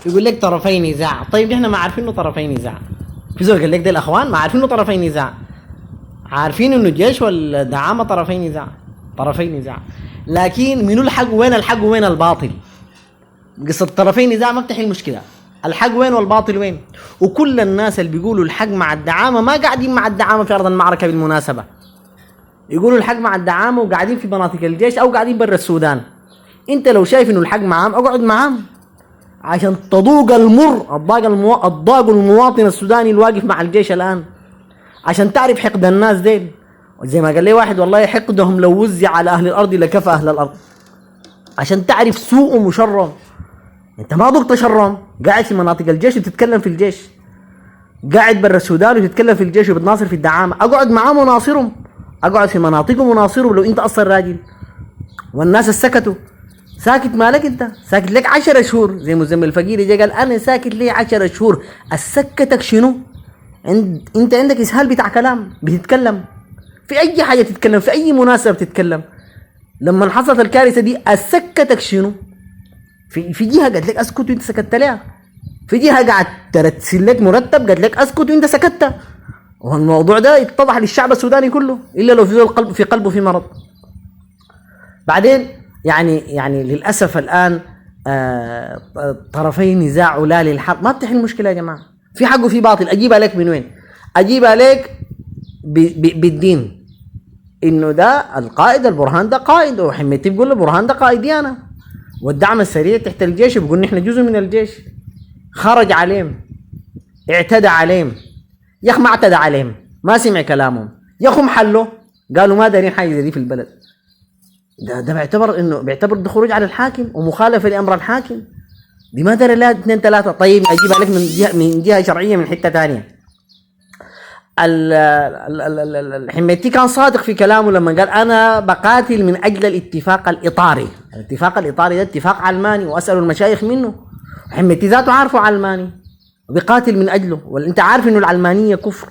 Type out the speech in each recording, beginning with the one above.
يقول لك طرفي نزاع. طيب احنا ما عارفين انه طرفي نزاع. في زول قال لك ده الاخوان ما عارفين انه طرفي نزاع، عارفين انه الجيش والدعامه طرفي نزاع، طرفي نزاع. لكن منو الحق وين الحق وين الباطل؟ قصه طرفي نزاع ما بتحل المشكله. الحق وين والباطل وين؟ وكل الناس اللي بيقولوا الحق مع الدعامه ما قاعدين مع الدعامه في ارض المعركه بالمناسبه. يقولوا الحق مع الدعامه وقاعدين في مناطق الجيش او قاعدين برا السودان. انت لو شايف انه الحق معاهم اقعد معاهم عشان تذوق المر، الضاق المواطن السوداني الواقف مع الجيش الان، عشان تعرف حقد الناس ديل. زي ما قال لي واحد والله حقدهم لو وزع على اهل الارض لكفى اهل الارض. عشان تعرف سوءهم وشرهم. انت ما ضغط شرهم، قاعد في مناطق الجيش وتتكلم في الجيش، قاعد برا السودان وتتكلم في الجيش وبتناصر في الدعامه. اقعد معاهم وناصرهم، اقعد في مناطقهم وناصرهم لو انت اصلا راجل. والناس سكتوا، ساكت مالك انت؟ ساكت لك 10 شهور زي مزمل الفقير جا قال انا ساكت لي 10 شهور. اسكتك شنو؟ انت عندك اسهال بتاع كلام، بتتكلم في اي حاجه، تتكلم في اي مناسبه بتتكلم. لما حصلت الكارثه دي اسكتك شنو؟ في جهه قالت لك اسكت وانت سكت لها، في جهه قاعد ترسل لك مرتب قالت لك اسكت وانت سكت. والموضوع ده اتضح للشعب السوداني كله الا لو في قلبه في مرض. بعدين يعني للاسف الان طرفي نزاع ولا للحق ما بتحل المشكله يا جماعه. في حق وفي باطل. اجيبها لك من وين؟ اجيبها لك بالدين. انه ده القائد البرهان ده قائد، وحميتي بيقول له برهان ده قائدي انا، والدعم السريع تحت الجيش بيقول نحن جزء من الجيش. خرج عليهم، اعتدى عليهم. يا اخي ما اعتدى عليهم، ما سمع كلامهم. يا اخي محله قالوا ما دارين حاجه زي دي في البلد. ده بيعتبر ده خروج على الحاكم ومخالفه لامر الحاكم. دي ما دار لها 2 3. طيب اجيبها لك من جهه شرعيه من حته ثانيه. الحميتي كان صادق في كلامه لما قال انا بقاتل من اجل الاتفاق الاطاري. الاتفاق الاطاري ده اتفاق علماني واسالوا المشايخ منه. حميتي ذاته عارفه علماني وبيقاتل من اجله، وانت عارف انه العلمانيه كفر.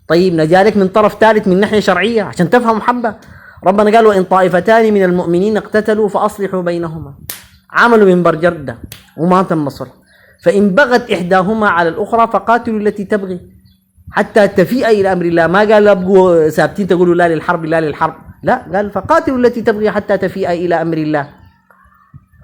طيب نجالك من طرف ثالث من ناحيه شرعيه عشان تفهم حبه. ربنا قال وان طائفتان من المؤمنين اقتتلوا فاصلحوا بينهما. عملوا منبر جرده وما تم صلح. فان بغت احداهما على الاخرى فقاتلوا التي تبغي حتى تفيء الى امر الله. ما قال ابقوا ثابتين تقولوا لا للحرب لا للحرب، لا، قال فقاتلوا التي تبغي حتى تفيء الى امر الله.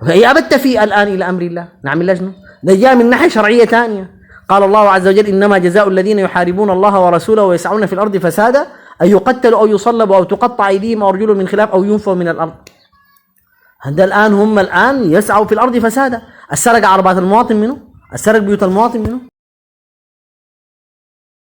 هي ابد تفيء الان الى امر الله، نعمل لها شنو؟ ده جاء من ناحيه شرعيه ثانيه. قال الله عز وجل انما جزاء الذين يحاربون الله ورسوله ويسعون في الارض فسادا ان يقتلوا او يصلبوا او تقطع ايديهم وارجلهم من خلاف او ينفوا من الارض. هذا الان هم الان يسعوا في الارض فسادا. السرق عربات المواطن منه؟ السرق بيوت المواطن منه؟